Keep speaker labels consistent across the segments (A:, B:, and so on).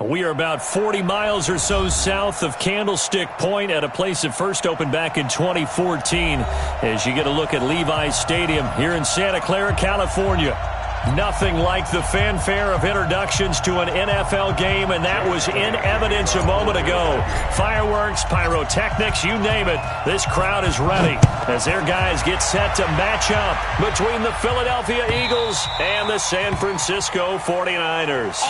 A: We are about 40 miles or so south of Candlestick Point at a place that first opened back in 2014 as you get a look at Levi's Stadium here in Santa Clara, California. Nothing like the fanfare of introductions to an NFL game, and that was in evidence a moment ago. Fireworks, pyrotechnics, you name it. This crowd is ready as their guys get set to match up between the Philadelphia Eagles and the San Francisco 49ers.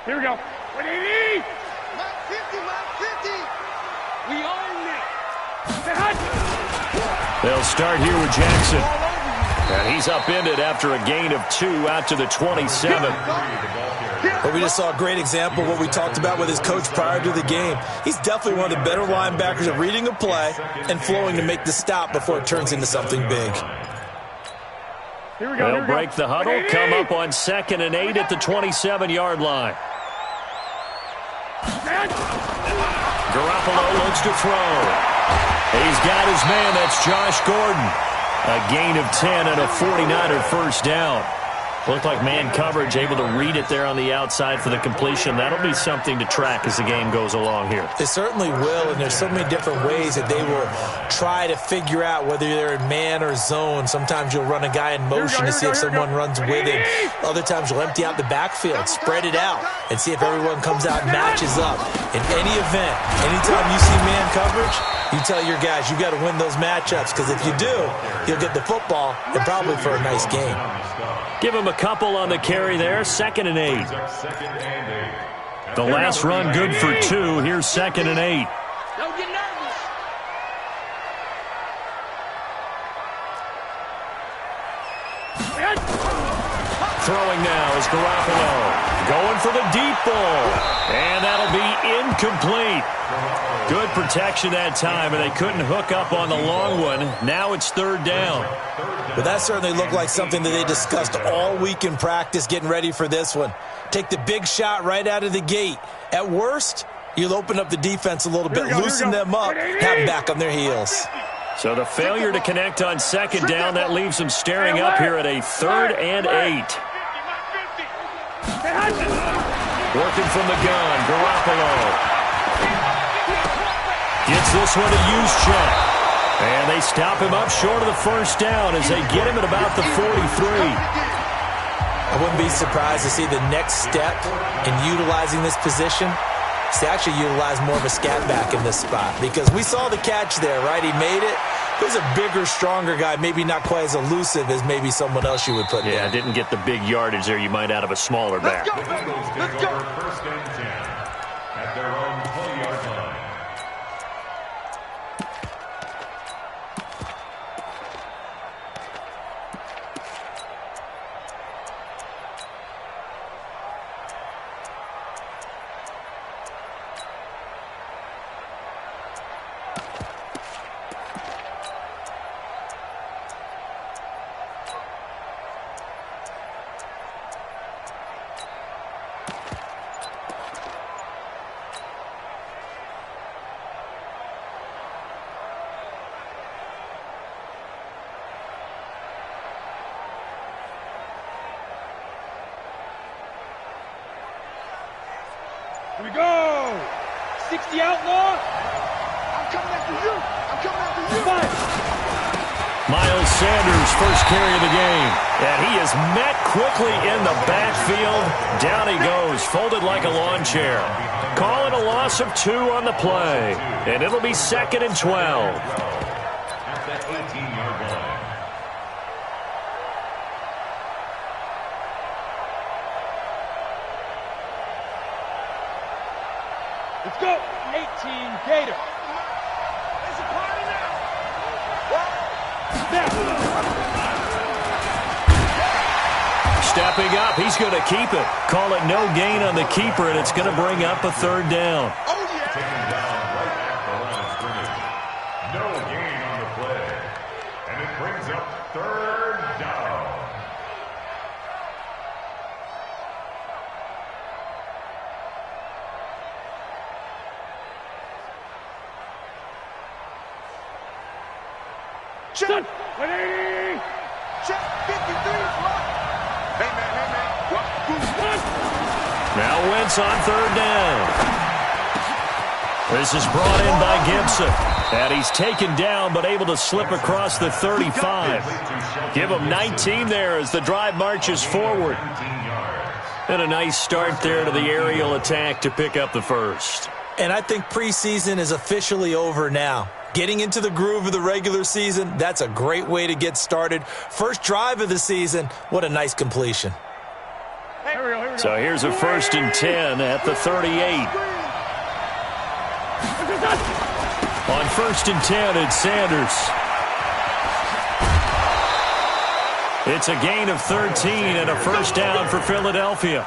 B: Here we go. 180! Mile 50, mile 50! We own it!
A: They'll start here with Jackson. And he's upended after a gain of 2 out to the 27.
C: But we just saw a great example of what we talked about with his coach prior to the game. He's definitely one of the better linebackers at reading a play and flowing to make the stop before it turns into something big.
B: Here we go.
A: They'll break the huddle, come up on 2nd and 8 at the 27-yard line. Garoppolo looks to throw. He's got his man. That's Josh Gordon. A gain of 10 and a 49er first down. Looked like man coverage, able to read it there on the outside for the completion. That'll be something to track as the game goes along here.
C: They certainly will, and there's so many different ways that they will try to figure out whether they're in man or zone. Sometimes you'll run a guy in motion to see if someone runs with him. Other times you'll empty out the backfield, spread it out, and see if everyone comes out and matches up. In any event, anytime you see man coverage, you tell your guys you got to win those matchups, because if you do, you'll get the football and probably for a nice game.
A: Give him a couple on the carry there. 2nd and 8. The last run good for 2. Here's 2nd and 8.
B: Don't get nervous.
A: Throwing now is Garoppolo. Going for the deep ball. And that'll be incomplete. Good protection that time, and they couldn't hook up on the long one. Now it's 3rd down.
C: But that certainly looked like something that they discussed all week in practice getting ready for this one. Take the big shot right out of the gate. At worst, you'll open up the defense a little bit, loosen them up, have them back on their heels.
A: So the failure to connect on 2nd down, that leaves them staring up here at a 3rd and 8. Working from the gun, Garoppolo. Gets this one to Juszczyk. And they stop him up short of the first down as they get him at about the 43.
C: I wouldn't be surprised to see the next step in utilizing this position is to actually utilize more of a scat back in this spot, because we saw the catch there, right? He made it. He's a bigger, stronger guy, maybe not quite as elusive as maybe someone else you would put in.
A: Yeah, didn't get the big yardage there you might out of a smaller back.
B: Let's go.
D: First and 10 at their own 20-yard line.
B: Here we go. 60 outlaw. I'm coming after you. I'm coming after you.
A: Miles Sanders, first carry of the game. And he is met quickly in the backfield. Down he goes, folded like a lawn chair. Call it a loss of 2 on the play. And it'll be 2nd and 12.
D: At the 18-yard line.
B: Let's go. 18 Gator. It's a party now.
A: Stepping up, he's going to keep it. Call it no gain on the keeper, and it's going to bring up a 3rd down.
B: Oh, yeah.
D: Taken down right at the line of scrimmage. No gain on the play. And it brings up 3rd third down.
B: Check. 180. Check. 53. Hey, man.
A: Now Wentz on third down. This is brought in by Gibson. And he's taken down but able to slip across the 35. Give him 19 there as the drive marches forward. And a nice start there to the aerial attack to pick up the first.
C: And I think preseason is officially over now. Getting into the groove of the regular season, that's a great way to get started. First drive of the season, what a nice completion.
A: So here's a 1st and 10 at the 38. On 1st and 10, it's Sanders. It's a gain of 13 and a first down for Philadelphia.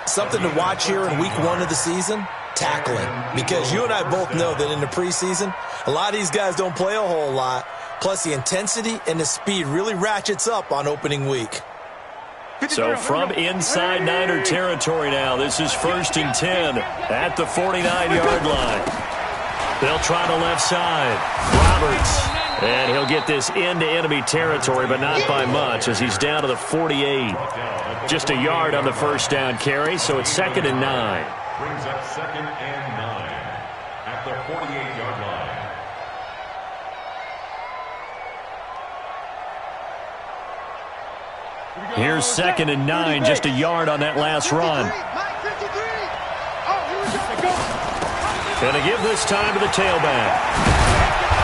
C: Something to watch here in week 1 of the season, tackling. Because you and I both know that in the preseason, a lot of these guys don't play a whole lot. Plus the intensity and the speed really ratchets up on opening week.
A: So from inside Niner territory now, this is 1st and 10 at the 49-yard line. They'll try the left side. Roberts. And he'll get this into enemy territory, but not by much as he's down to the 48. Just a yard on the first down carry, so it's 2nd and 9.
D: Brings up 2nd and 9 at the 48-yard line.
A: Here's 2nd and 9, just a yard on that last run. And a give this time to the tailback.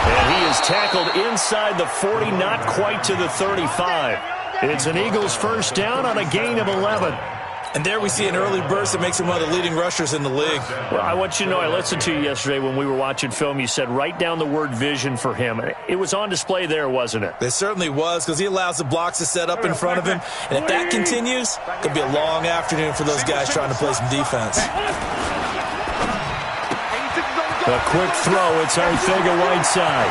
A: And he is tackled inside the 40, not quite to the 35. It's an Eagles first down on a gain of 11.
C: And there we see an early burst that makes him one of the leading rushers in the league.
A: Well, I want you to know, I listened to you yesterday when we were watching film. You said write down the word vision for him. It was on display there, wasn't it?
C: It certainly was, because he allows the blocks to set up in front of him. And if that continues, it could be a long afternoon for those guys trying to play some defense.
A: A quick throw. It's Arcega-Whiteside.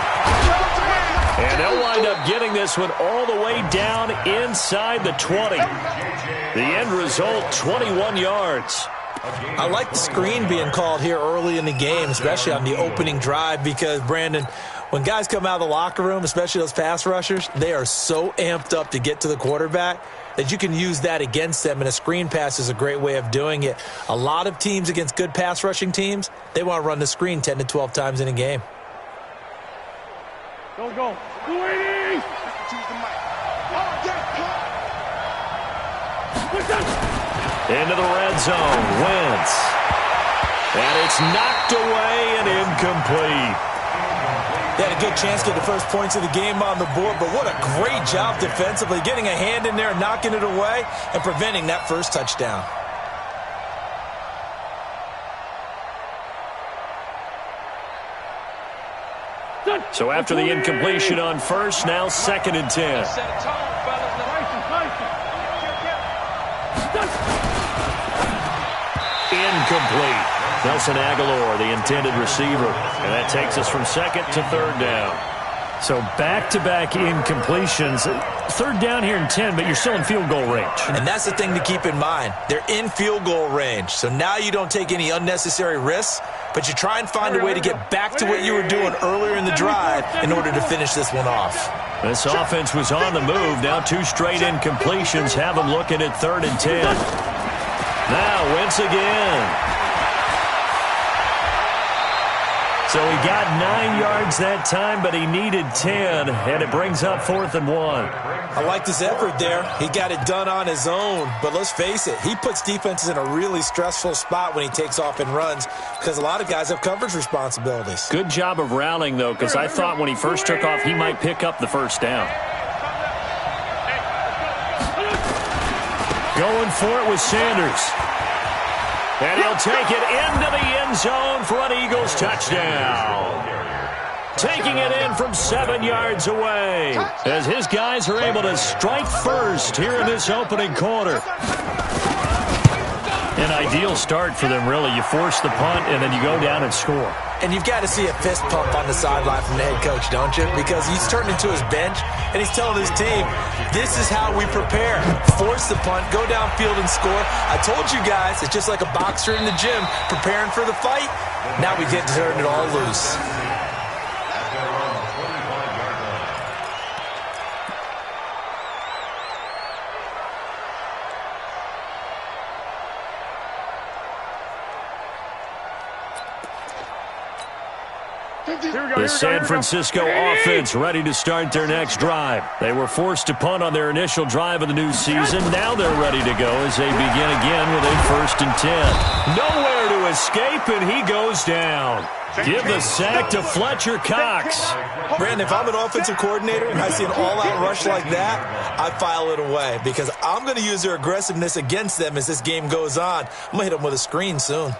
A: And they'll wind up getting this one all the way down inside the 20. The end result, 21 yards.
C: I like the screen being called here early in the game, especially on the opening drive, because, Brandon, when guys come out of the locker room, especially those pass rushers, they are so amped up to get to the quarterback that you can use that against them, and a screen pass is a great way of doing it. A lot of teams against good pass rushing teams, they want to run the screen 10 to 12 times in a game.
B: Go. 280.
A: Into the red zone. Wentz. And it's knocked away and incomplete.
C: They had a good chance to get the first points of the game on the board, but what a great job defensively, getting a hand in there, knocking it away, and preventing that first touchdown.
A: So after the incompletion on first, now 2nd and 10. Incomplete. Nelson Aguilar, the intended receiver. And that takes us from 2nd to 3rd down. So back-to-back incompletions. 3rd down here in 10, but you're still in field goal range.
C: And that's the thing to keep in mind. They're in field goal range. So now you don't take any unnecessary risks, but you try and find a way to get back to what you were doing earlier in the drive in order to finish this one off.
A: This offense was on the move. Now 2 straight incompletions have them looking at 3rd and 10. Now Wentz again. So he got 9 yards that time, but he needed 10, and it brings up 4th and 1.
C: I liked his effort there. He got it done on his own, but let's face it, he puts defenses in a really stressful spot when he takes off and runs because a lot of guys have coverage responsibilities.
A: Good job of rallying, though, because I thought when he first took off, he might pick up the first down. Going for it with Sanders. And he'll take it into the end zone for an Eagles touchdown. Taking it in from 7 yards away as his guys are able to strike first here in this opening quarter. An ideal start for them, really. You force the punt, and then you go down and score.
C: And you've got to see a fist pump on the sideline from the head coach, don't you? Because he's turned into his bench, and he's telling his team, this is how we prepare. Force the punt, go downfield and score. I told you guys, it's just like a boxer in the gym preparing for the fight. Now we get to turn it all loose.
A: The San Francisco offense ready to start their next drive. They were forced to punt on their initial drive of the new season. Now they're ready to go as they begin again with a 1st and 10. Nowhere to escape, and he goes down. Give the sack to Fletcher Cox.
C: Brandon, if I'm an offensive coordinator and I see an all-out rush like that, I file it away because I'm going to use their aggressiveness against them as this game goes on. I'm going to hit them with a screen soon.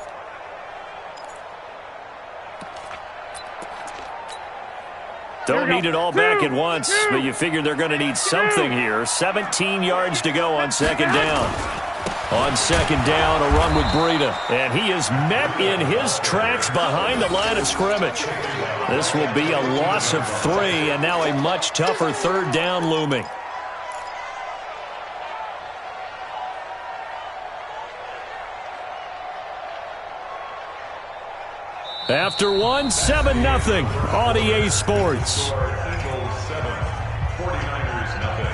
A: Don't need it all back at once, but you figure they're going to need something here. 17 yards to go on 2nd down. On 2nd down, a run with Breida. And he is met in his tracks behind the line of scrimmage. This will be a loss of 3, and now a much tougher 3rd down looming. After one, 7-0 on EA Sports.
D: Eagles 7, 49ers nothing.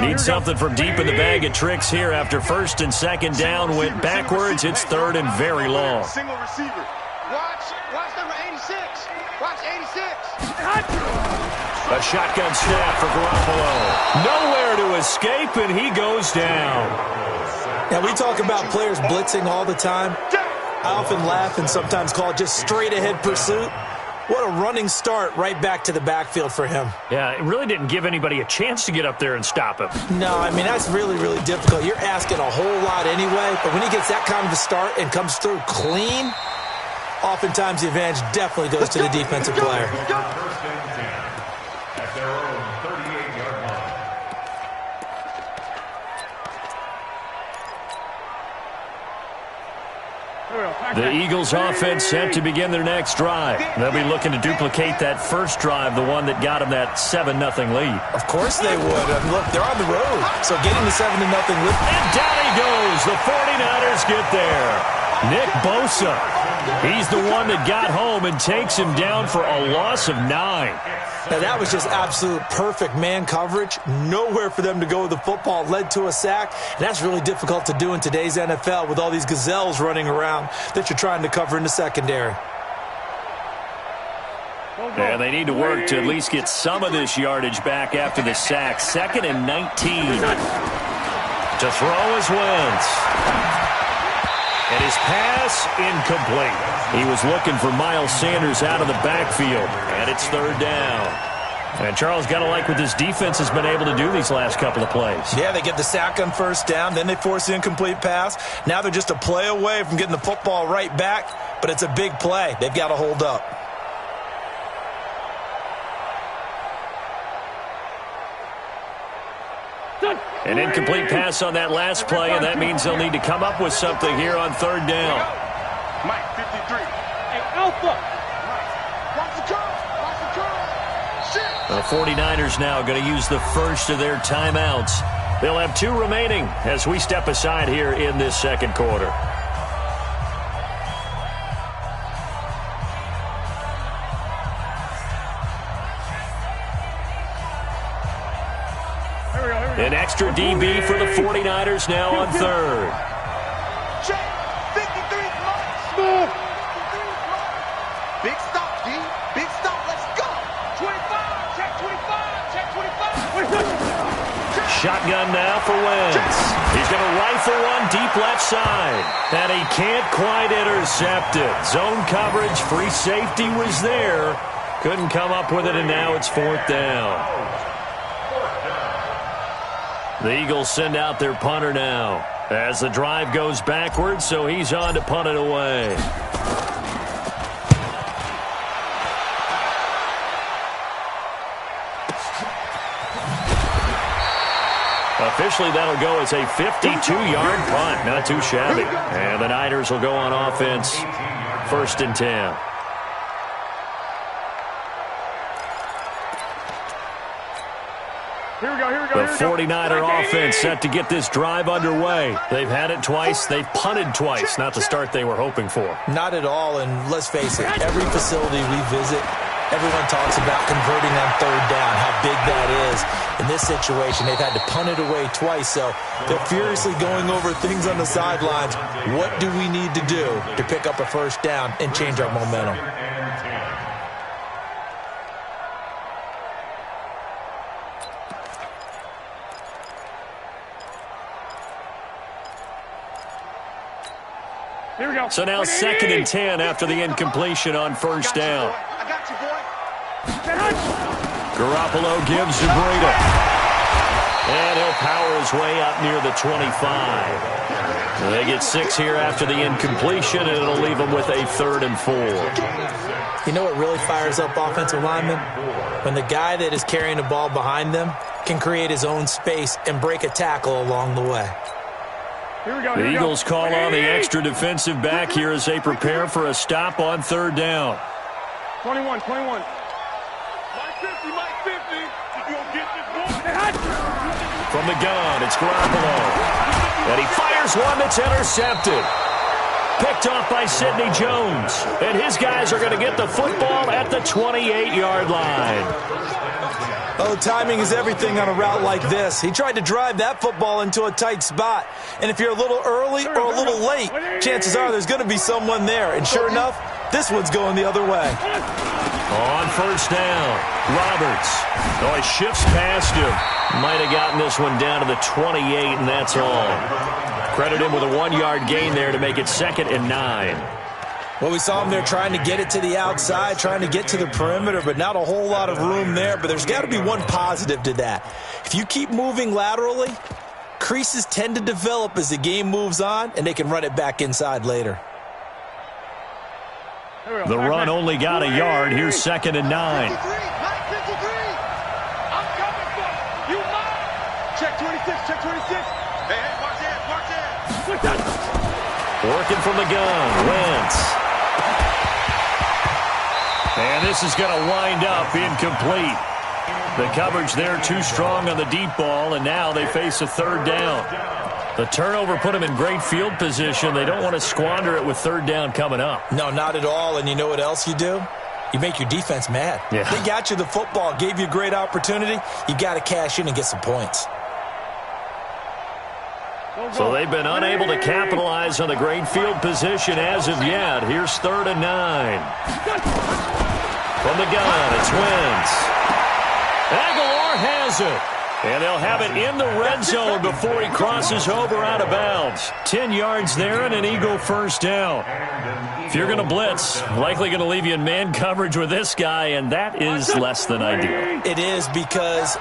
A: Need something from deep in the bag of tricks here after 1st and 2nd down. Went backwards. It's 3rd and very long.
B: Single receiver. Watch number 86. Watch 86.
A: A shotgun snap for Garoppolo. Nowhere to escape, and he goes down.
C: Now, we talk about players blitzing all the time. I often laugh and sometimes call it just straight-ahead pursuit. What a running start right back to the backfield for him.
A: Yeah, it really didn't give anybody a chance to get up there and stop him.
C: No, I mean, that's really, really difficult. You're asking a whole lot anyway, but when he gets that kind of a start and comes through clean, oftentimes the advantage definitely goes to the defensive player.
D: 1st and 10 at their own 38-yard line.
A: The Eagles offense set to begin their next drive. They'll be looking to duplicate that first drive, the one that got them that 7-0 lead.
C: Of course they would. I mean, look, they're on the road, so getting the 7-0 lead.
A: And down he goes. The 49ers get there. Nick Bosa. He's the one that got home and takes him down for a loss of 9.
C: Now, that was just absolute perfect man coverage. Nowhere for them to go with the football. Led to a sack. And that's really difficult to do in today's NFL with all these gazelles running around that you're trying to cover in the secondary.
A: And they need to work to at least get some of this yardage back after the sack. 2nd and 19. To throw is Wentz. And his pass incomplete. He was looking for Miles Sanders out of the backfield. And it's 3rd down. And Charles, got to like what this defense has been able to do these last couple of plays.
C: Yeah, they get the sack on 1st down. Then they force the incomplete pass. Now they're just a play away from getting the football right back. But it's a big play. They've got to hold up.
A: An incomplete pass on that last play, and that means they'll need to come up with something here on 3rd down.
B: Mike, 53. Hey, Alpha. Watch the curve. Watch the curve. Shit.
A: The 49ers now going to use the first of their timeouts. They'll have 2 remaining as we step aside here in this 2nd quarter. An extra DB for the 49ers now on 3rd.
B: Check. 53. Move. Big stop, D. Big stop. Let's go. 25. Check 25. Check 25.
A: Shotgun now for Wentz. He's going to rifle one deep left side. And he can't quite intercept it. Zone coverage, free safety was there. Couldn't come up with it, and now it's 4th down. The Eagles send out their punter now. As the drive goes backwards, so he's on to punt it away. Officially, that'll go as a 52-yard punt. Not too shabby. And the Niners will go on offense. 1st and 10.
B: Here we go.
A: The 49er offense set to get this drive underway. They've had it twice. They've punted twice. Not the start they were hoping for.
C: Not at all, and let's face it, every facility we visit, everyone talks about converting on 3rd down, how big that is. In this situation, they've had to punt it away twice, so they're furiously going over things on the sidelines. What do we need to do to pick up a 1st down and change our momentum?
B: Here we go.
A: So now 2nd and 10 after the incompletion on 1st down.
B: I got you, boy.
A: Garoppolo gives to Breida. And he'll power his way up near the 25. They get 6 here after the incompletion, and it'll leave them with a 3rd and 4.
C: You know what really fires up offensive linemen? When the guy that is carrying the ball behind them can create his own space and break a tackle along the way.
B: Here we go.
A: The Eagles call on the extra defensive back here as they prepare for a stop on 3rd down.
B: 21. Mike 50. You gonna get this boy?
A: From the gun, it's Garoppolo. And he fires one that's intercepted. Picked off by Sidney Jones. And his guys are going to get the football at the 28-yard line.
C: Oh, timing is everything on a route like this. He tried to drive that football into a tight spot. And if you're a little early or a little late, chances are there's going to be someone there. And sure enough, this one's going the other way.
A: On 1st down, Roberts. Oh, he shifts past him. Might have gotten this one down to the 28, and that's all. Credit him with a 1-yard gain there to make it 2nd and 9.
C: Well, we saw him there trying to get it to the outside, trying to get to the perimeter, but not a whole lot of room there. But there's got to be one positive to that. If you keep moving laterally, creases tend to develop as the game moves on, and they can run it back inside later.
A: The run only got a yard. Here's 2nd and 9.
B: I'm coming for you. Check 26. Hey, march in.
A: Working from the gun, Wentz. And this is going to wind up incomplete. The coverage there too strong on the deep ball, and now they face a 3rd down. The turnover put them in great field position. They don't want to squander it with 3rd down coming up.
C: No, not at all. And you know what else you do? You make your defense mad.
A: Yeah.
C: They got you the football, gave you a great opportunity. You got to cash in and get some points.
A: So they've been unable to capitalize on the great field position as of yet. Here's 3rd and 9. From the gun, it's Wentz. Aguilar has it. And they'll have it in the red zone before he crosses over out of bounds. 10 yards there and an Eagle 1st down. If you're going to blitz, likely going to leave you in man coverage with this guy, and that is less than ideal.
C: It is, because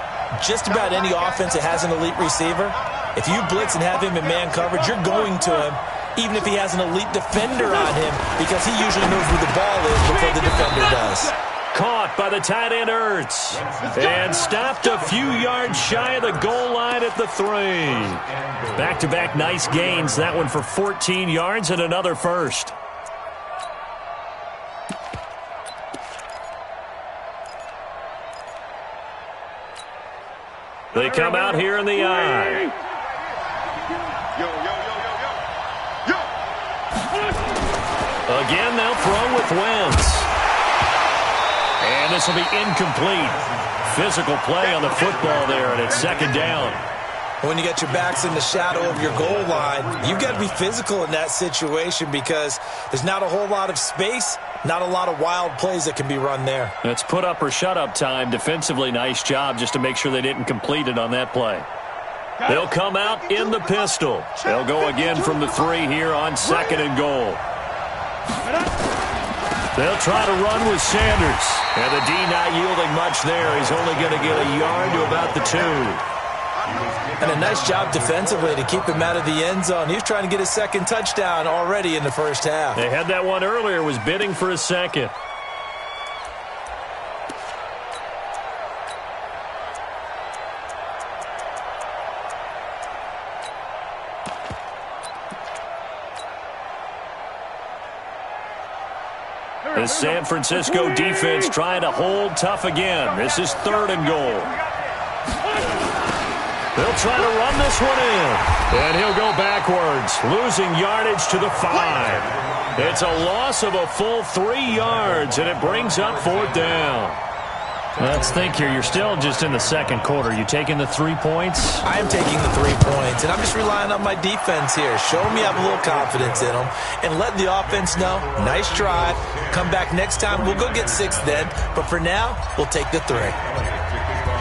C: just about any offense that has an elite receiver, if you blitz and have him in man coverage, you're going to him, even if he has an elite defender on him, because he usually knows where the ball is before the defender does.
A: Caught by the tight end Ertz. And stopped a few yards shy of the goal line at the 3. Back-to-back nice gains. That one for 14 yards and another 1st. They come out here in the eye. Again, they'll throw with Wentz. And this will be incomplete. Physical play on the football there, and it's 2nd down.
C: When you get your backs in the shadow of your goal line, you've got to be physical in that situation, because there's not a whole lot of space, not a lot of wild plays that can be run there.
A: It's put up or shut up time. Defensively, nice job just to make sure they didn't complete it on that play. They'll come out in the pistol. They'll go again from the 3 here on 2nd and goal. They'll try to run with Sanders. And the D not yielding much there. He's only going to get a yard to about the 2.
C: And a nice job defensively to keep him out of the end zone. He was trying to get his second touchdown already in the first half.
A: They had that one earlier, was bidding for a second. The San Francisco defense trying to hold tough again. This is 3rd and goal. They'll try to run this one in. And he'll go backwards, losing yardage to the 5. It's a loss of a full 3 yards, and it brings up 4th down. Let's think here. You're still just in the second quarter. You taking the 3 points?
C: I am taking the 3 points, and I'm just relying on my defense here. Show me I have a little confidence in them, and let the offense know, nice drive. Come back next time. We'll go get 6 then, but for now, we'll take the 3.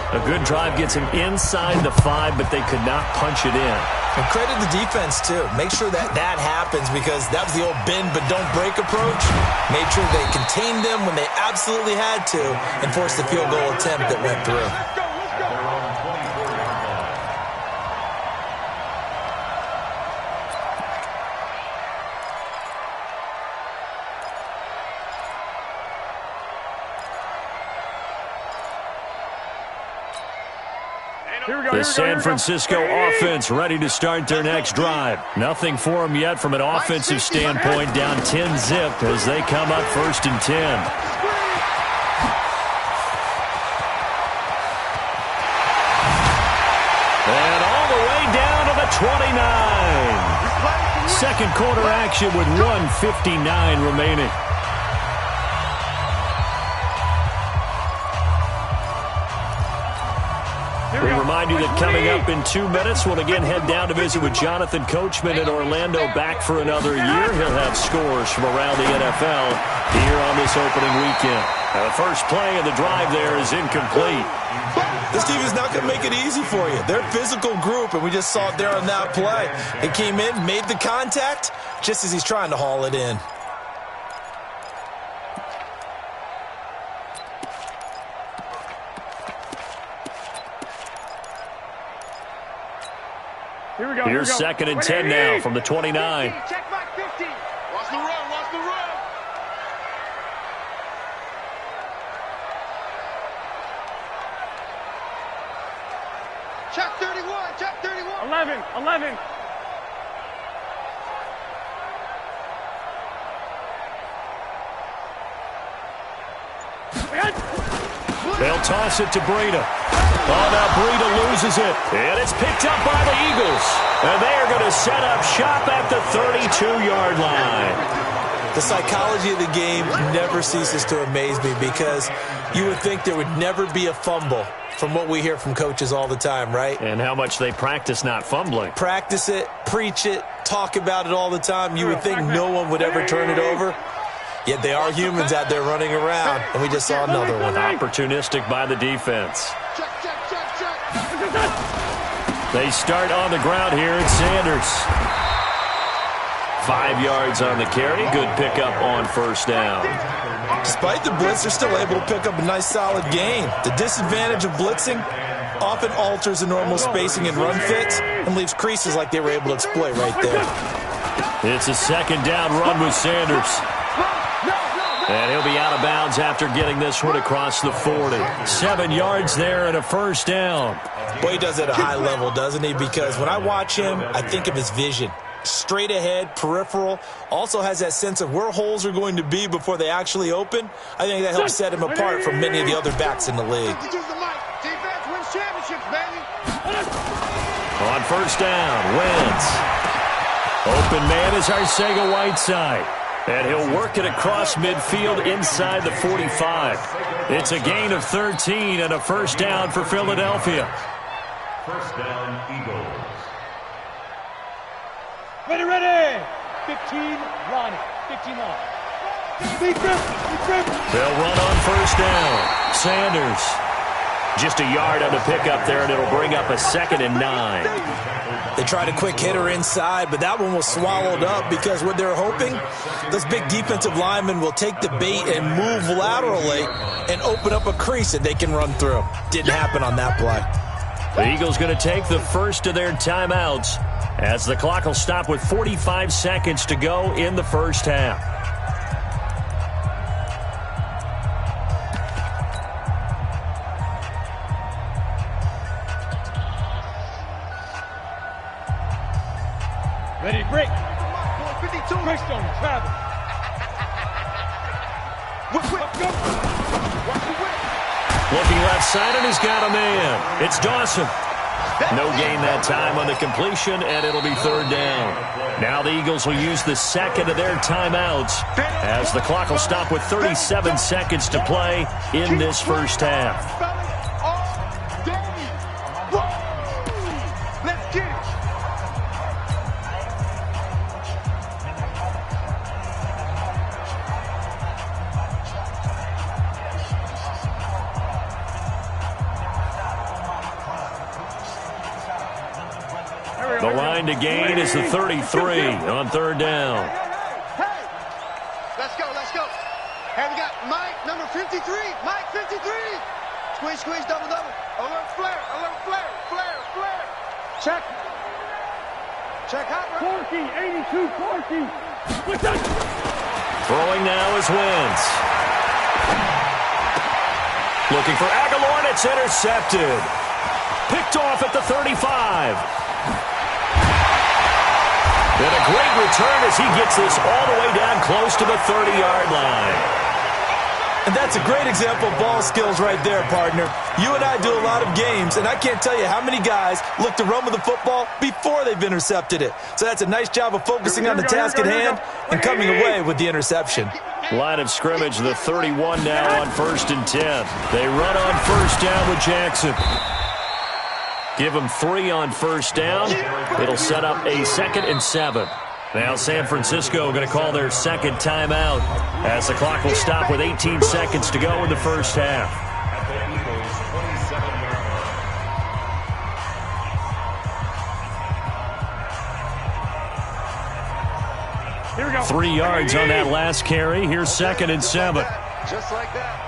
A: A good drive gets him inside the 5, but they could not punch it in.
C: And credit the defense, too. Make sure that happens, because that was the old bend but don't break approach. Made sure they contained them when they absolutely had to and forced the field goal attempt that went through.
A: The San Francisco offense ready to start their next drive. Nothing for them yet from an offensive standpoint, down 10-zip as they come up 1st and 10. And all the way down to the 29. Second quarter action with 1:59 remaining. We remind you that coming up in 2 minutes, we'll again head down to visit with Jonathan Coachman in Orlando, back for another year. He'll have scores from around the NFL here on this opening weekend. The first play of the drive there is incomplete.
C: This team is not going to make it easy for you. They're a physical group, and we just saw it there on that play. It came in, made the contact, just as he's trying to haul it in.
A: Here's 2nd and 10 now from the 29.
B: Check back 50. Watch the run, watch the run. Check 31, check 31. 11.
A: They'll toss it to Breida. Oh, now Breida loses it. And it's picked up by the Eagles. And they are going to set up shop at the 32-yard line.
C: The psychology of the game never ceases to amaze me, because you would think there would never be a fumble from what we hear from coaches all the time, right?
A: And how much they practice not fumbling.
C: Practice it, preach it, talk about it all the time. You would think no one would ever turn it over. Yet they are humans out there running around, and we just saw another one.
A: Opportunistic by the defense. They start on the ground here at Sanders. 5 yards on the carry. Good pickup on 1st down.
C: Despite the blitz, they're still able to pick up a nice solid gain. The disadvantage of blitzing often alters the normal spacing and run fits and leaves creases like they were able to exploit right there.
A: It's a 2nd down run with Sanders. And he'll be out of bounds after getting this one across the 40. 7 yards there and a 1st down.
C: Boy, he does it at a high level, doesn't he? Because when I watch him, I think of his vision. Straight ahead, peripheral, also has that sense of where holes are going to be before they actually open. I think that helps set him apart from many of the other backs in the league.
B: Defense wins championships, baby.
A: On 1st down, Wentz. Open man is Arcega-Whiteside. And he'll work it across midfield inside the 45. It's a gain of 13 and a 1st down for Philadelphia.
D: 1st down, Eagles.
B: Ready. 15, Ronnie. 15 on.
A: They'll run on 1st down. Sanders. Just a yard on the pickup there, and it'll bring up a 2nd and 9.
C: They tried a quick hitter inside, but that one was swallowed up because what they're hoping, those big defensive linemen will take the bait and move laterally and open up a crease that they can run through. Didn't happen on that play.
A: The Eagles going to take the first of their timeouts as the clock will stop with 45 seconds to go in the first half.
B: Ready to break. 52. Break on travel.
A: Looking left side, and he's got a man. It's Dawson. No gain that time on the completion, and it'll be third down. Now the Eagles will use the second of their timeouts as the clock will stop with 37 seconds to play in this first half.
B: Let's get it.
A: The line to gain is the 33 on third down.
B: Hey, let's go, let's go. Hey, we got Mike, number 53. Mike, 53. Squeeze, squeeze, double, double. Alert flare, flare, flare. Check. Check hopper. Corky, 82, Corky. What's that?
A: Throwing now is Wentz. Looking for Aguilar, and it's intercepted. Picked off at the 35. And a great return as he gets this all the way down close to the 30-yard line.
C: And that's a great example of ball skills right there, partner. You and I do a lot of games, and I can't tell you how many guys look to run with the football before they've intercepted it. So that's a nice job of focusing on the task at hand and coming away with the interception.
A: Line of scrimmage, the 31 now on 1st and 10. They run on first down with Jackson. Give him 3 on first down. It'll set up a 2nd and 7. Now San Francisco going to call their second timeout as the clock will stop with 18 seconds to go in the first half.
B: Here we go.
A: 3 yards on that last carry. Here's 2nd and 7.
B: Just like that.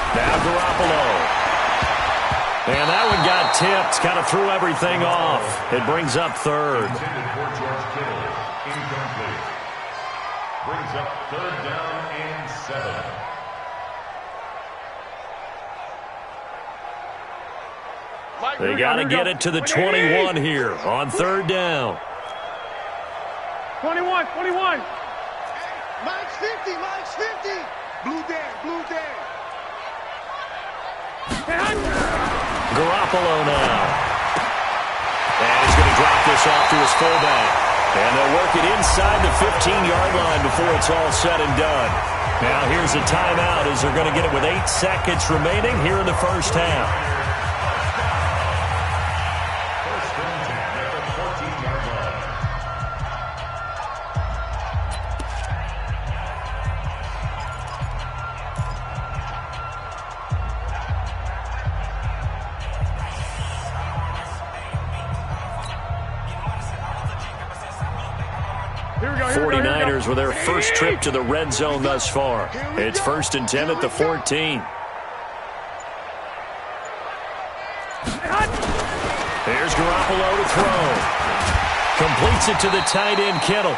A: Now Garoppolo. And that one got tipped. Kind of threw everything off. It brings up third.
D: Intended for George Kittle. Incomplete. Brings up third down and 7.
A: They got to get it to the 21 here on third down.
B: 21. Mike's 50. Blue Dan.
A: Garoppolo now. And he's going to drop this off to his fullback. And they'll work it inside the 15-yard line before it's all said and done. Now here's a timeout as they're going to get it with 8 seconds remaining here in the first half.
D: First and 10 at the 14-yard line.
B: Here we go.
A: 49ers with their first trip to the red zone thus far. It's 1st and 10 at the 14. There's Garoppolo to throw. Completes it to the tight end, Kittle.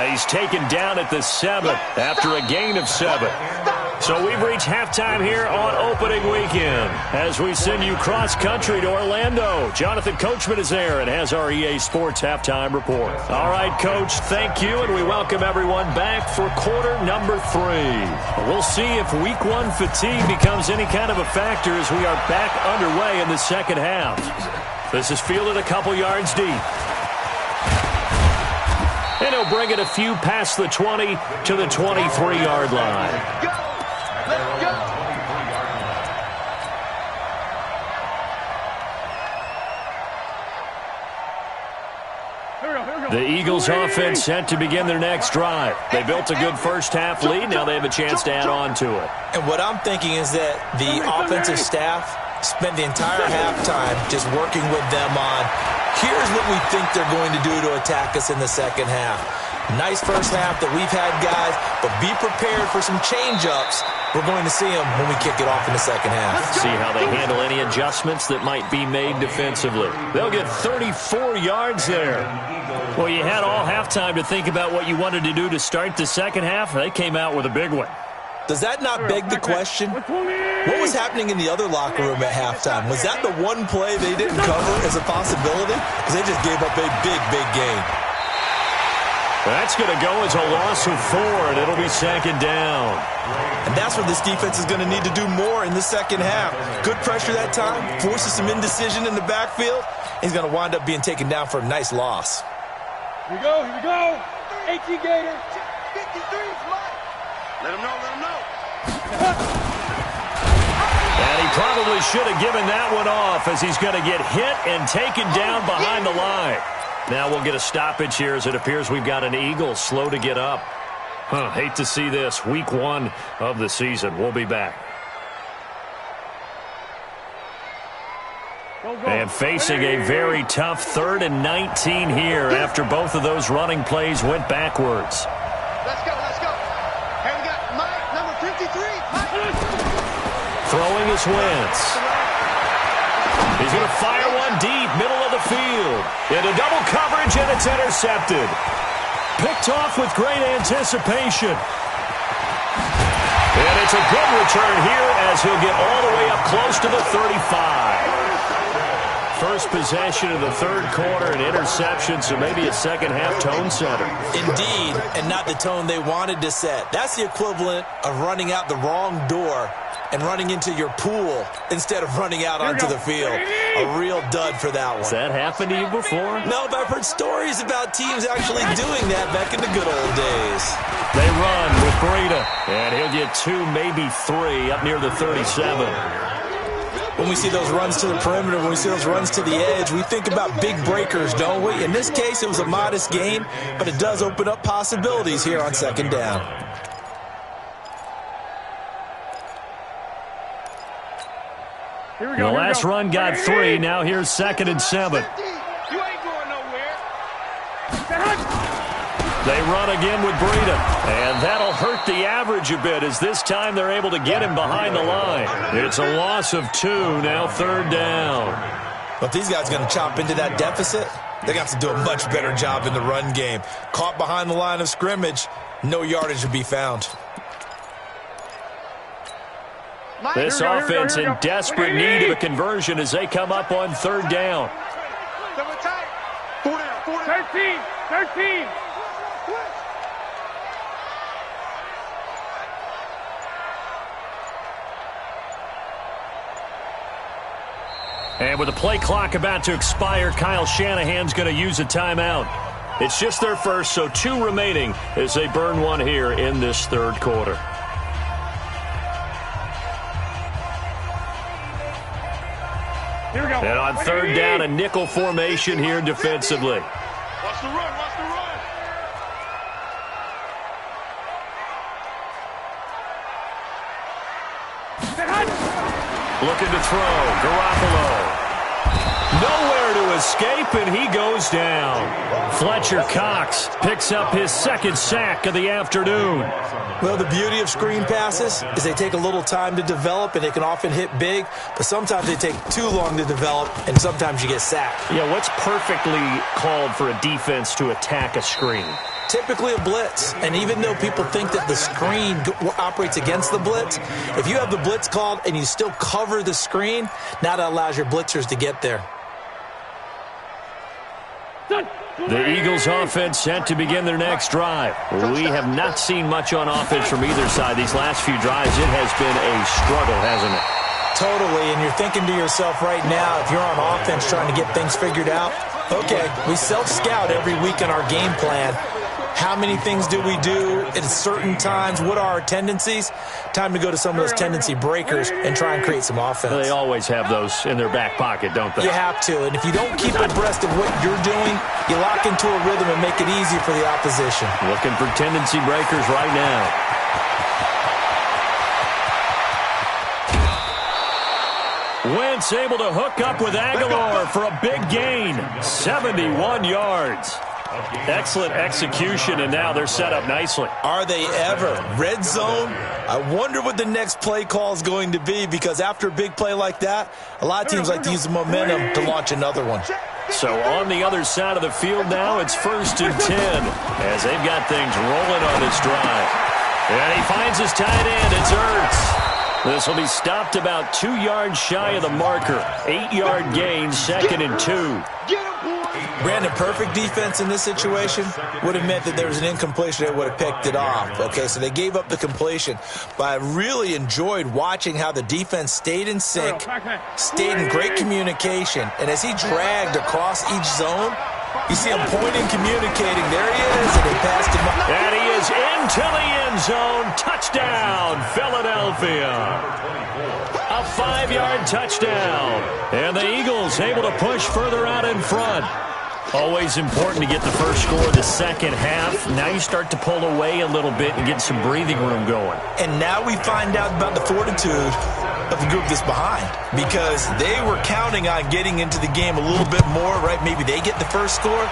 A: He's taken down at the 7 after a gain of 7. So we've reached halftime here on opening weekend as we send you cross-country to Orlando. Jonathan Coachman is there and has our EA Sports halftime report. All right, Coach, thank you, and we welcome everyone back for quarter number 3. We'll see if week 1 fatigue becomes any kind of a factor as we are back underway in the second half. This is fielded a couple yards deep. And he'll bring it a few past the 20 to the 23-yard line.
B: Let's go.
A: The Eagles offense set to begin their next drive. They built a good first half lead. Now they have a chance to add on to it.
C: And what I'm thinking is that the offensive staff spent the entire halftime just working with them on, here's what we think they're going to do to attack us in the second half. Nice first half that we've had, guys, but be prepared for some change-ups. We're going to see them when we kick it off in the second half.
A: See how they handle any adjustments that might be made defensively. They'll get 34 yards there. Well, you had all halftime to think about what you wanted to do to start the second half. They came out with a big one.
C: Does that not beg the question? What was happening in the other locker room at halftime? Was that the one play they didn't cover as a possibility? Because they just gave up a big, big gain.
A: That's going to go as a loss of 4, and it'll be second down.
C: And that's where this defense is going to need to do more in the second half. Good pressure that time, forces some indecision in the backfield. He's going to wind up being taken down for a nice loss.
B: Here we go, here we go. 18 Gator. 53 is mine. Let him know,
A: And he probably should have given that one off as he's going to get hit and taken down behind the line. Now we'll get a stoppage here as it appears we've got an Eagle slow to get up. Hate to see this. Week 1 of the season. We'll be back. And facing a very tough 3rd and 19 here after both of those running plays went backwards.
B: Let's go, let's go. Hey, we got Mike, number 53.
A: Throwing is Wentz. He's going to fire one deep, middle of the field. Into double coverage, and it's intercepted. Picked off with great anticipation. And it's a good return here as he'll get all the way up close to the 35. First possession of the third quarter, an interception, so maybe a second-half tone setter.
C: Indeed, and not the tone they wanted to set. That's the equivalent of running out the wrong door and running into your pool instead of running out onto the field. A real dud for that one.
A: Has that happened to you before?
C: No, but I've heard stories about teams actually doing that back in the good old days.
A: They run with Breida, and he'll get 2, maybe 3, up near the 37.
C: When we see those runs to the perimeter, when we see those runs to the edge, we think about big breakers, don't we? In this case, it was a modest gain, but it does open up possibilities here on second down.
A: Here we go. The last run got 3. Now here's 2nd and 7.
B: You ain't going nowhere.
A: They run again with Breida, and that'll hurt the average a bit as this time they're able to get him behind the line. It's a loss of 2, now 3rd down.
C: But these guys are going to chop into that deficit. They got to do a much better job in the run game. Caught behind the line of scrimmage, no yardage to be found.
A: This offense in desperate need of a conversion as they come up on 3rd down.
B: 13.
A: And with the play clock about to expire, Kyle Shanahan's going to use a timeout. It's just their first, so 2 remaining as they burn one here in this 3rd quarter.
B: Here we go.
A: And on 3rd down, a nickel formation here defensively.
B: Watch the run, watch the run.
A: Looking to throw, Garoppolo. Nowhere to escape, and he goes down. Fletcher Cox picks up his 2nd sack of the afternoon.
C: Well, the beauty of screen passes is they take a little time to develop, and they can often hit big, but sometimes they take too long to develop, and sometimes you get sacked.
A: Yeah, what's perfectly called for a defense to attack a screen?
C: Typically a blitz, and even though people think that the screen operates against the blitz, if you have the blitz called and you still cover the screen, now that allows your blitzers to get there.
A: The Eagles offense set to begin their next drive. We have not seen much on offense from either side these last few drives. It has been a struggle, hasn't it?
C: Totally, and you're thinking to yourself right now, if you're on offense trying to get things figured out, okay, we self-scout every week in our game plan. How many things do we do at certain times? What are our tendencies? Time to go to some of those tendency breakers and try and create some offense.
A: They always have those in their back pocket, don't they?
C: You have to, and if you don't keep abreast of what you're doing, you lock into a rhythm and make it easy for the opposition.
A: Looking for tendency breakers right now. Wentz able to hook up with Aguilar for a big gain, 71 yards. Excellent execution, and now they're set up nicely.
C: Are they ever? Red zone? I wonder what the next play call is going to be, because after a big play like that, a lot of teams like to use the momentum to launch another one.
A: So on the other side of the field now, it's 1st and 10 as they've got things rolling on this drive. And he finds his tight end. It's Ertz. This will be stopped about 2 yards shy of the marker. 8-yard gain, 2nd and 2.
C: Brandon, perfect defense in this situation would have meant that there was an incompletion that would have picked it off. Okay, so they gave up the completion. But I really enjoyed watching how the defense stayed in sync, stayed in great communication. And as he dragged across each zone, you see him pointing, communicating. There he is, and he passed him up.
A: And he is into the end zone. Touchdown, Philadelphia. A 5-yard touchdown. And the Eagles able to push further out in front. Always important to get the first score of the second half. Now you start to pull away a little bit and get some breathing room going.
C: And now we find out about the fortitude of the group that's behind, because they were counting on getting into the game a little bit more, right? Maybe they get the first score.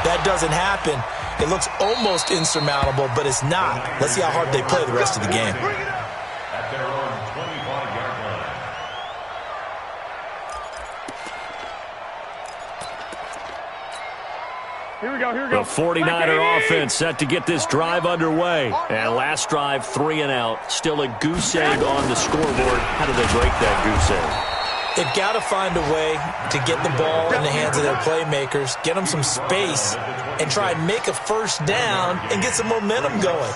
C: That doesn't happen. It looks almost insurmountable, but it's not. Let's see how hard they play the rest of the game.
D: At their own 25-yard line.
E: Here we go, here we go.
A: The 49er offense set to get this drive underway. And last drive, 3 and out. Still a goose egg on the scoreboard. How do they break that goose egg?
C: They've got to find a way to get the ball in the hands of their playmakers, get them some space, and try and make a first down and get some momentum going.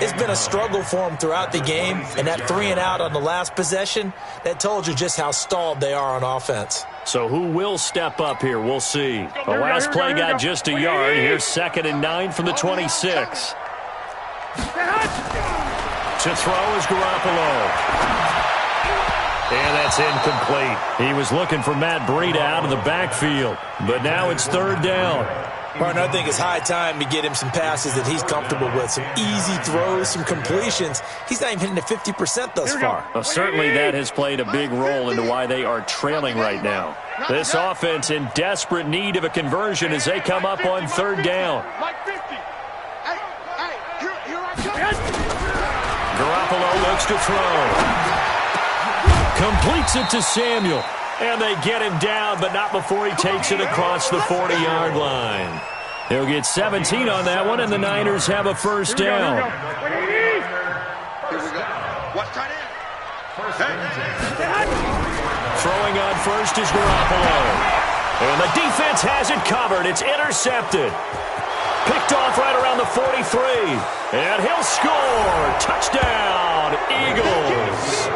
C: It's been a struggle for them throughout the game, and that 3 and out on the last possession, that told you just how stalled they are on offense.
A: So who will step up here? We'll see. The last play got just a yard. Here's 2nd and 9 from the 26. To throw is Garoppolo. And that's incomplete. He was looking for Matt Breida out of the backfield. But now it's 3rd down.
C: Partner, I think it's high time to get him some passes that he's comfortable with. Some easy throws, some completions. He's not even hitting the 50% thus far.
A: Well, certainly that has played a big role into why they are trailing right now. This offense in desperate need of a conversion as they come up on 3rd down. Garoppolo looks to throw. Completes it to Samuel. And they get him down, but not before he takes it across the 40-yard line. He'll get 17 on that one, and the Niners have a first down.
B: Here we go. Watch tight end.
A: Throwing on first is Garoppolo. And the defense has it covered. It's intercepted. Picked off right around the 43. And he'll score. Touchdown, Eagles.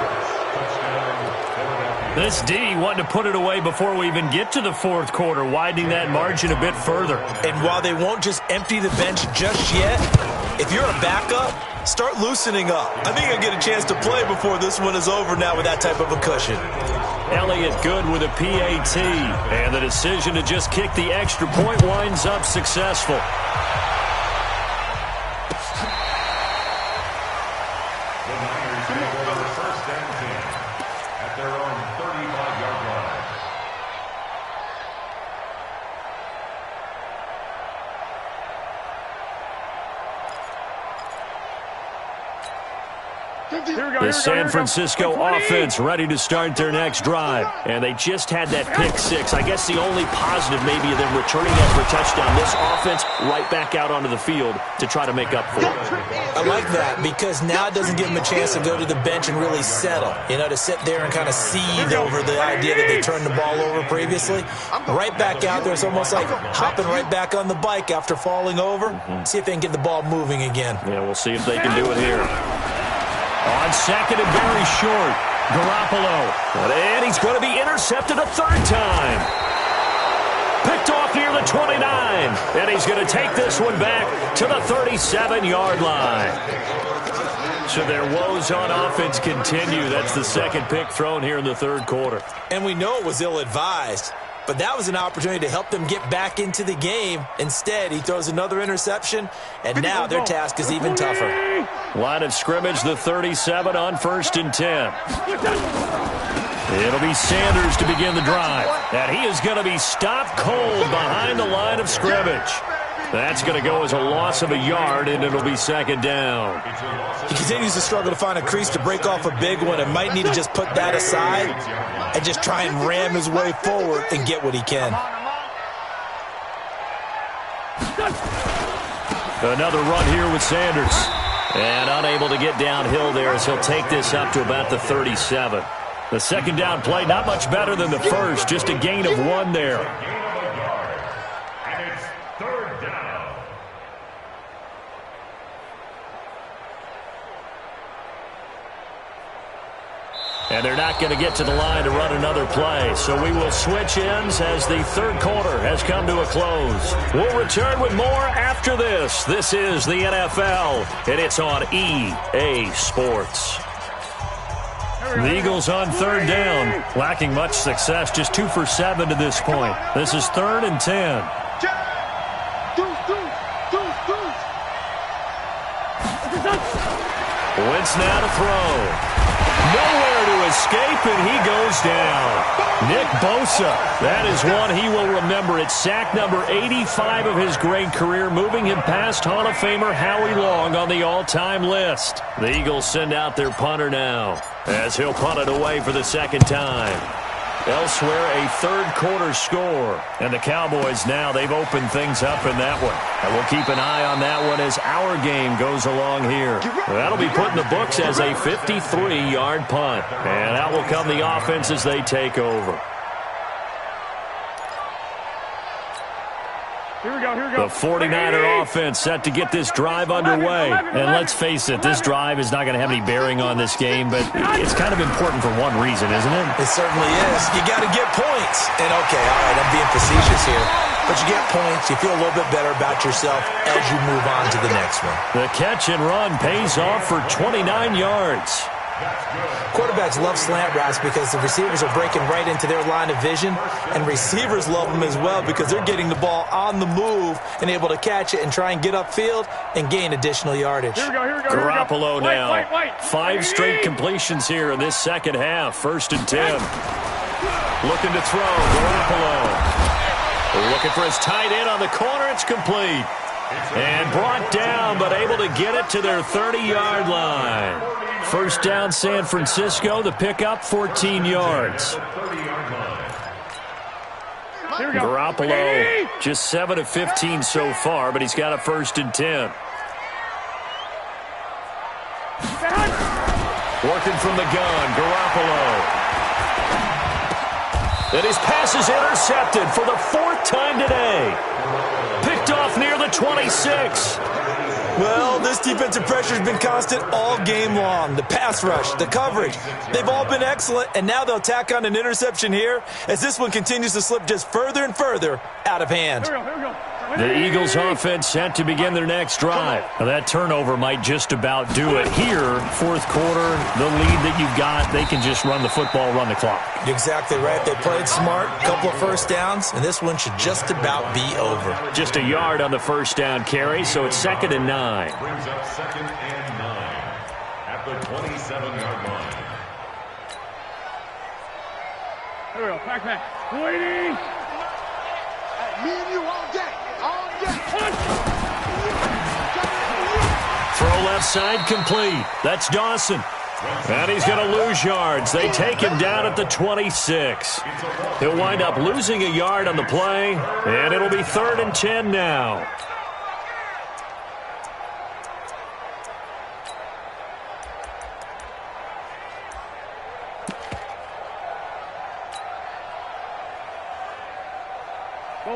A: This D wanting to put it away before we even get to the 4th quarter, widening that margin a bit further.
C: And while they won't just empty the bench just yet, if you're a backup, start loosening up. I think I'll get a chance to play before this one is over now with that type of a cushion.
A: Elliott good with a PAT. And the decision to just kick the extra point winds up successful.
D: The Niners take over 1st and 10 at their own 35-yard line.
A: The San Francisco offense ready to start their next drive. And they just had that pick 6. I guess the only positive maybe of them returning that for a touchdown. This offense right back out onto the field to try to make up for it.
C: I like that, because now it doesn't give them a chance to go to the bench and really settle. You know, to sit there and kind of seethe over the idea that they turned the ball over previously. Right back out there, it's almost like hopping right back on the bike after falling over. See if they can get the ball moving again.
A: Yeah, we'll see if they can do it here. On 2nd and very short, Garoppolo. And he's going to be intercepted a 3rd time. Picked off near the 29. And he's going to take this one back to the 37-yard line. So their woes on offense continue. That's the 2nd pick thrown here in the 3rd quarter.
C: And we know it was ill-advised, but that was an opportunity to help them get back into the game. Instead, he throws another interception, and now their task is even tougher.
A: Line of scrimmage, the 37 on 1st and 10. It'll be Sanders to begin the drive. And he is going to be stopped cold behind the line of scrimmage. That's going to go as a loss of a yard, and it'll be second down.
C: He continues to struggle to find a crease to break off a big one and might need to just put that aside and just try and ram his way forward and get what he can.
A: Another run here with Sanders. And unable to get downhill there as he'll take this up to about the 37. The second down play not much better than the first, just a gain of 1 there.
D: And it's third down.
A: And they're not going to get to the line to run another play. So we will switch ends as the third quarter has come to a close. We'll return with more after this. This is the NFL, and it's on EA Sports. The Eagles on third down, lacking much success, just 2 for 7 to this point. This is 3rd and 10. Wentz now to throw. Nowhere to escape, and he goes down. Nick Bosa, that is one he will remember. It's sack number 85 of his great career, moving him past Hall of Famer Howie Long on the all-time list. The Eagles send out their punter now, as he'll punt it away for the second time. Elsewhere, a third quarter score. And the Cowboys now, they've opened things up in that one. And we'll keep an eye on that one as our game goes along here. That'll be put in the books as a 53-yard punt. And out will come the offense as they take over.
E: Here we go, here we go.
A: The 49er offense set to get this drive underway. And let's face it, this drive is not going to have any bearing on this game, but it's kind of important for one reason, isn't it?
C: It certainly is. You got to get points. And, okay, all right, I'm being facetious here. But you get points, you feel a little bit better about yourself as you move on to the next one.
A: The catch and run pays off for 29 yards.
C: Quarterbacks love slant routes because the receivers are breaking right into their line of vision, and receivers love them as well because they're getting the ball on the move and able to catch it and try and get upfield and gain additional yardage.
E: Here we go, here we go.
A: Garoppolo now.
E: Wait.
A: 5 straight completions here in this second half. 1st and 10. Looking to throw. Garoppolo. Looking for his tight end on the corner. It's complete. And brought down, but able to get it to their 30-yard line. First down, San Francisco. The pickup, 14 yards. Garoppolo, just 7 of 15 so far, but he's got a 1st and 10. Working from the gun, Garoppolo. And his pass is intercepted for the 4th time today. Picked off near the 26.
C: Well, this defensive pressure has been constant all game long. The pass rush, the coverage, they've all been excellent, and now they'll tack on an interception here as this one continues to slip just further and further out of hand.
E: Here we go.
A: The Eagles offense set to begin their next drive. Now, that turnover might just about do it. Here, 4th quarter, the lead that you've got, they can just run the football, run the clock.
C: Exactly right. They played smart, couple of first downs, and this one should just about be over.
A: Just a yard on the first down carry, so it's 2nd and 9.
D: Brings up 2nd and 9 at the 27-yard line.
E: Here we go, back. Waiting.
B: Me and you all day. All day.
A: Throw left side complete. That's Dawson. And he's going to lose yards. They take him down at the 26. He'll wind up losing a yard on the play, and it'll be 3rd and 10 now.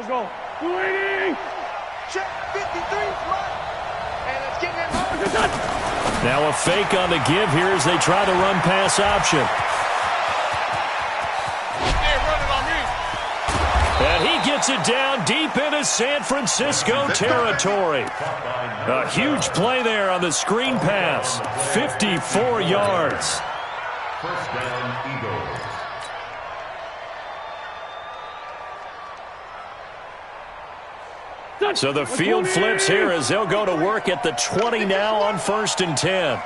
E: Go. Waiting.
B: Check 53, Mike. And it's getting it.
A: Now a fake on the give here as they try the run pass option.
B: Hey, run it on me.
A: And he gets it down deep into San Francisco territory. A huge play there on the screen pass. 54 yards.
D: First down, Eagles.
A: So the field flips here as they'll go to work at the 20 now on 1st and 10.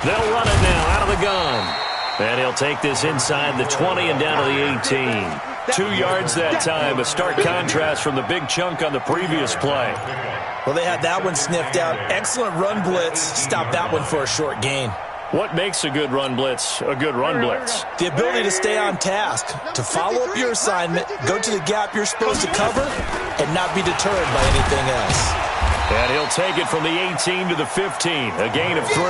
A: They'll run it now out of the gun. And he'll take this inside the 20 and down to the 18. 2 yards that time. A stark contrast from the big chunk on the previous play.
C: Well, they had that one sniffed out. Excellent run blitz. Stopped that one for a short gain.
A: What makes a good run blitz a good run blitz?
C: The ability to stay on task, to follow up your assignment, go to the gap you're supposed to cover, and not be deterred by anything else.
A: And he'll take it from the 18 to the 15, a gain of 3.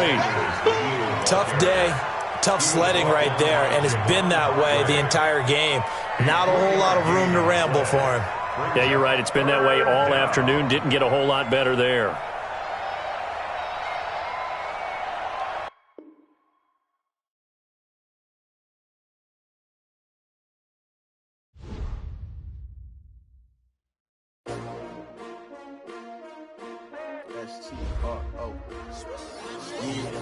C: Tough day, tough sledding right there, and it's been that way the entire game. Not a whole lot of room to ramble for him.
A: Yeah, you're right. It's been that way all afternoon. Didn't get a whole lot better there.
F: S-T-R-O. Yeah.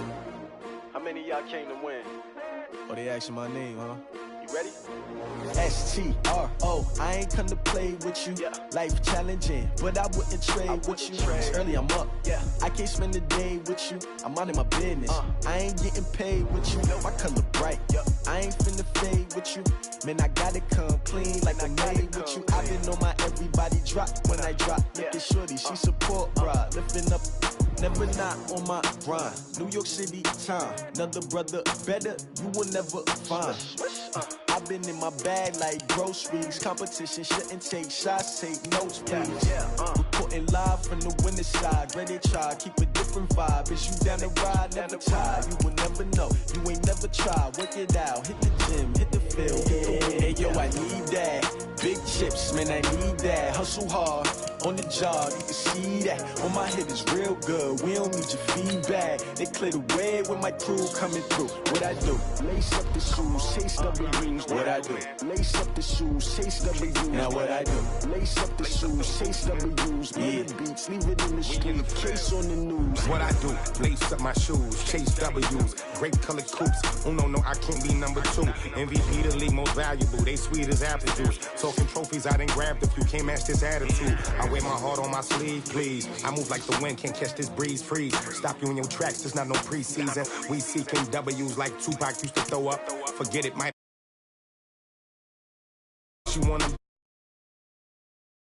F: How many of y'all came to win? Oh, they asking my name, huh? You ready? S-T-R-O. I ain't come to play with you. Yeah. Life challenging, but I wouldn't trade with you. It's early, I'm up. Yeah. I can't spend the day with you. I'm minding my business. I ain't getting paid with you. My color bright. Yeah. I ain't finna fade with you. Man, I gotta come clean like I made with you. I've been on my everybody drop when I drop. Look at shorty, she support, bruh. Lifting up. Never not on my grind. New York City time. Another brother better, you will never find. I've been in my bag like groceries. Competition shouldn't take shots, take notes, please. Reporting live from the winning side. Ready to try, keep a different vibe. Is you down the ride, never tired. You will never know, you ain't never tried. Work it out, hit the gym, hit the field. Hey yo, I need that. Big chips, man, I need that. Hustle hard, on the job, you can see that. On my head is real good, we don't need your feedback. They clear the way with my crew coming through. What I do? Lace up the shoes, chase double rings. What I do? Lace up the shoes, chase double U's. Now what I do? Lace up the shoes, chase double U's. Yeah, beats, leave it in the street, case on the news.
G: What I do? Lace up my shoes, chase W's. Great colored coops. Oh no, I can't be number 2. MVP the league most valuable. They sweet as apple juice. Talking trophies, I done grabbed a few. Can't match this attitude. I wear my heart on my sleeve, please. I move like the wind, can't catch this breeze, freeze. Stop you in your tracks, there's not no preseason. We seeking W's like Tupac used to throw up. Forget it, might. You wanna